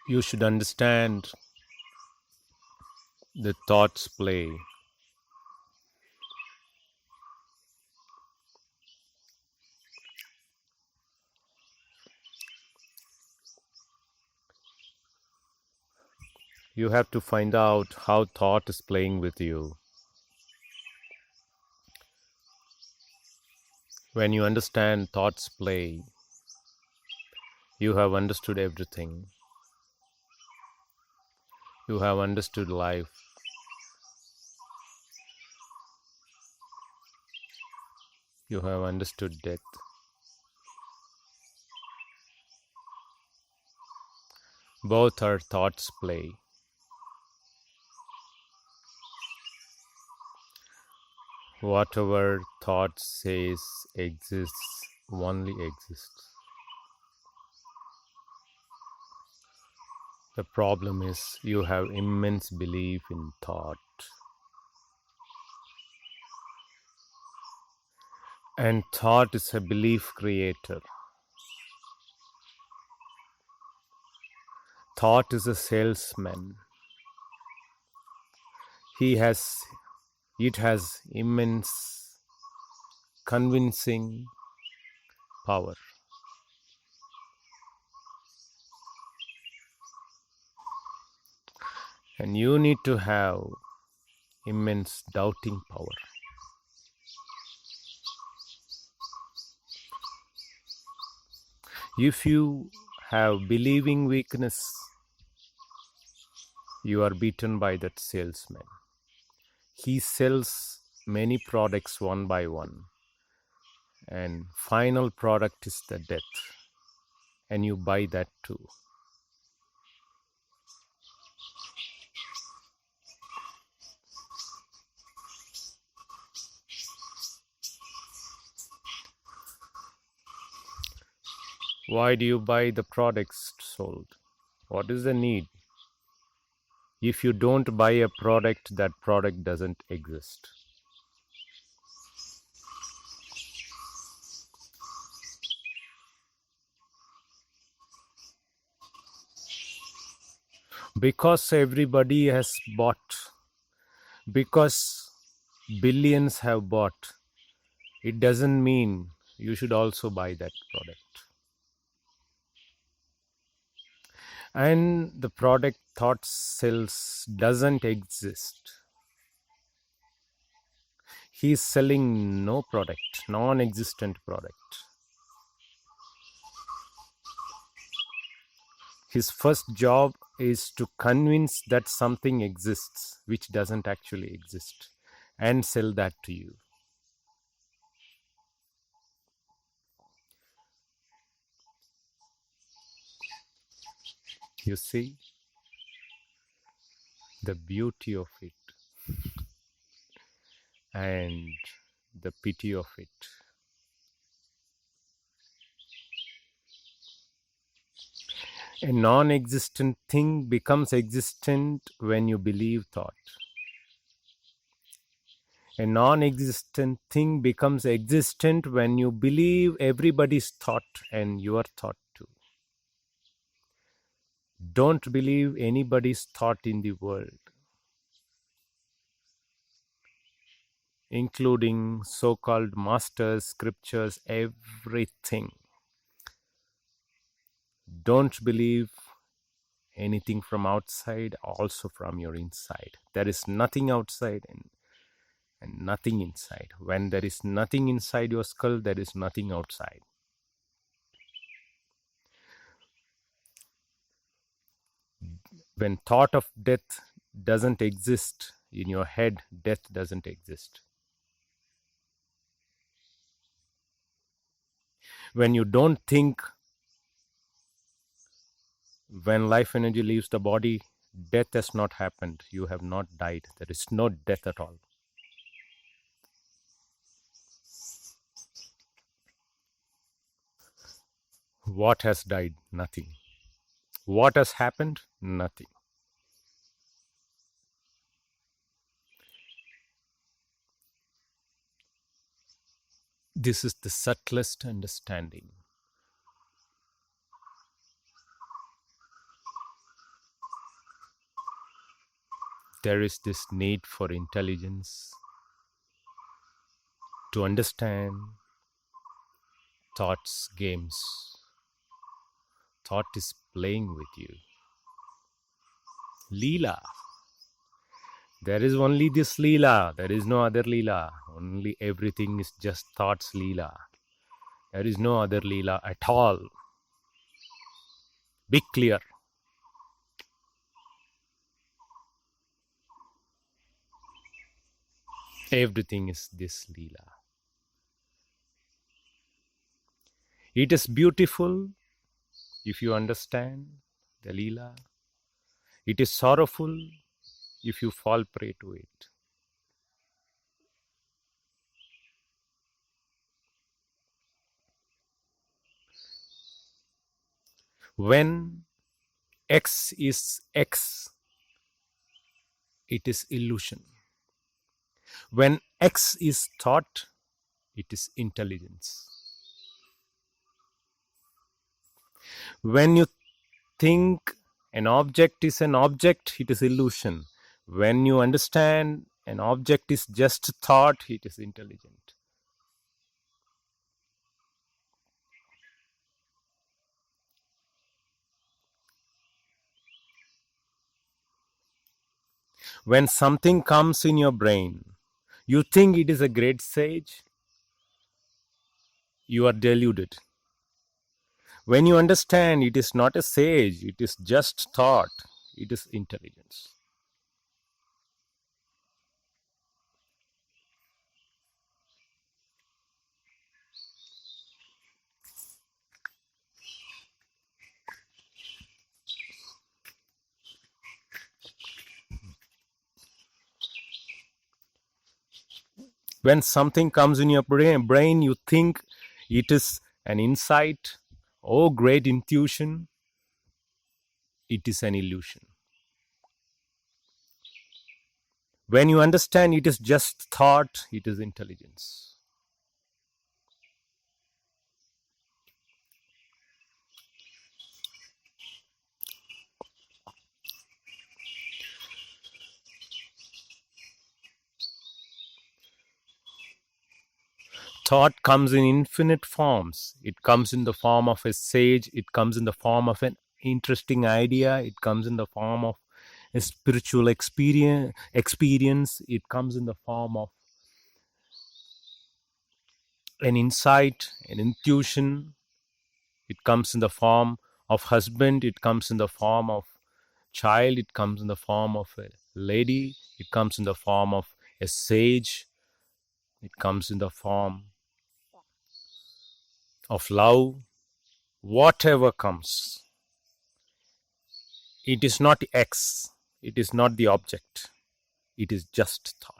You should understand the thoughts play. You have to find out how thought is playing with you. When you understand thoughts play, you have understood everything. You have understood life. You have understood death. Both are thoughts play. Whatever thought says exists only exists. The problem is you have immense belief in thought. And thought is a belief creator. Thought is a salesman. He has it has immense convincing power. And you need to have immense doubting power. If you have believing weakness, you are beaten by that salesman. He sells many products one by one, and final product is the death, and you buy that too. Why do you buy the products sold? What is the need? If you don't buy a product, that product doesn't exist. Because everybody has bought, because billions have bought, it doesn't mean you should also buy that product. And the product thought sells doesn't exist. He's selling no product, non-existent product. His first job is to convince that something exists which doesn't actually exist and sell that to you. You see the beauty of it and the pity of it. A non-existent thing becomes existent when you believe thought. A non-existent thing becomes existent when you believe everybody's thought and your thought too. Don't believe anybody's thought in the world, including so-called masters, scriptures, everything. Don't believe anything from outside, also from your inside. There is nothing outside and nothing inside. When there is nothing inside your skull, there is nothing outside. When thought of death doesn't exist in your head, death doesn't exist. When you don't think, when life energy leaves the body, death has not happened. You have not died. There is no death at all. What has died? Nothing. What has happened? Nothing. This is the subtlest understanding. There is this need for intelligence to understand thoughts games. Thought is playing with you. Leela. There is only this Leela. There is no other Leela. Only everything is just thoughts Leela. There is no other Leela at all. Be clear. Everything is this Leela. It is beautiful if you understand the Leela. It is sorrowful if you fall prey to it. When X is X, it is illusion. When X is thought, it is intelligence. When you think an object is an object, it is illusion. When you understand an object is just thought, it is intelligent. When something comes in your brain, you think it is a great sage, you are deluded. When you understand it is not a sage, it is just thought, it is intelligence. When something comes in your brain, you think it is an insight, oh, great intuition, it is an illusion. When you understand it is just thought, it is intelligence. Thought comes in infinite forms. It comes in the form of a sage, it comes in the form of an interesting idea, it comes in the form of a spiritual experience, it comes in the form of an insight, an intuition, it comes in the form of husband, it comes in the form of child, it comes in the form of a lady, it comes in the form of a sage, it comes in the form of love. Whatever comes, it is not X, it is not the object, it is just thought.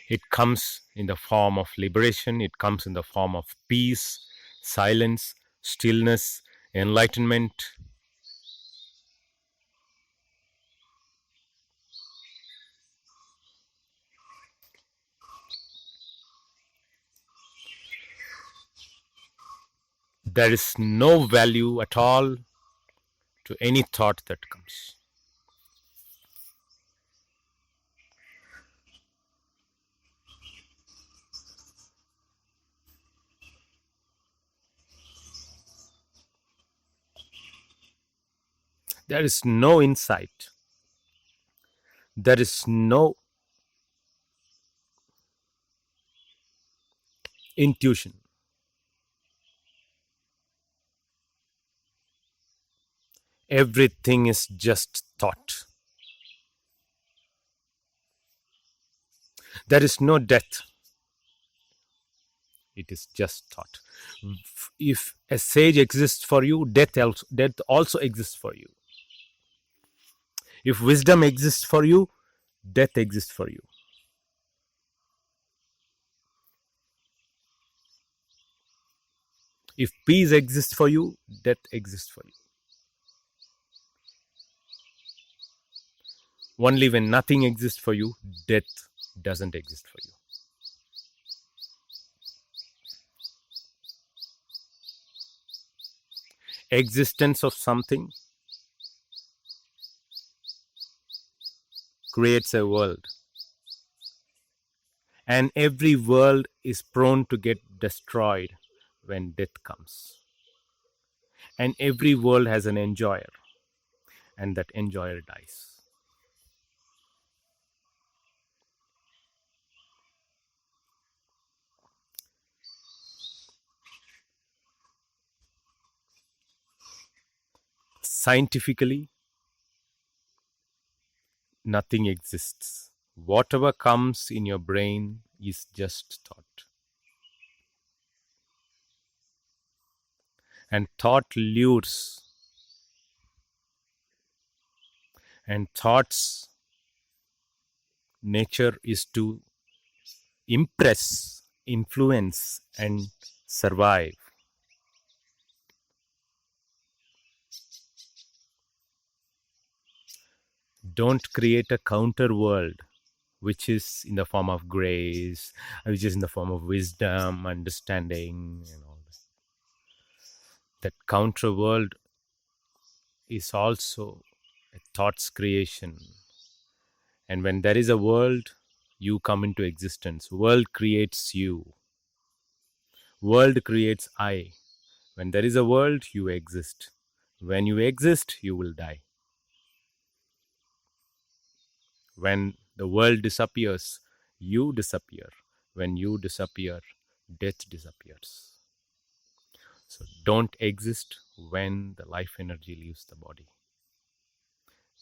It comes in the form of liberation, it comes in the form of peace, silence, stillness, enlightenment. There is no value at all to any thought that comes. There is no insight. There is no intuition. Everything is just thought. There is no death. It is just thought. If a sage exists for you, death also exists for you. If wisdom exists for you, death exists for you. If peace exists for you, death exists for you. Only when nothing exists for you, death doesn't exist for you. Existence of something creates a world, and every world is prone to get destroyed when death comes. And every world has an enjoyer, and that enjoyer dies. Scientifically, nothing exists. Whatever comes in your brain is just thought. And thought lures, and thoughts nature is to impress, influence, and survive. Don't create a counter world which is in the form of grace, which is in the form of wisdom, understanding, and all that. That counter world is also a thought's creation. And when there is a world, you come into existence. World creates you. World creates I. When there is a world, you exist. When you exist, you will die. When the world disappears, you disappear. When you disappear, death disappears. So don't exist when the life energy leaves the body.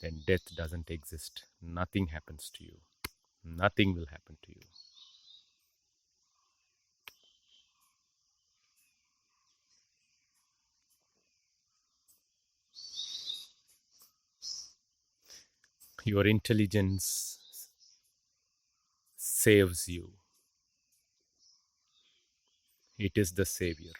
Then death doesn't exist. Nothing happens to you. Nothing will happen to you. Your intelligence saves you. It is the savior.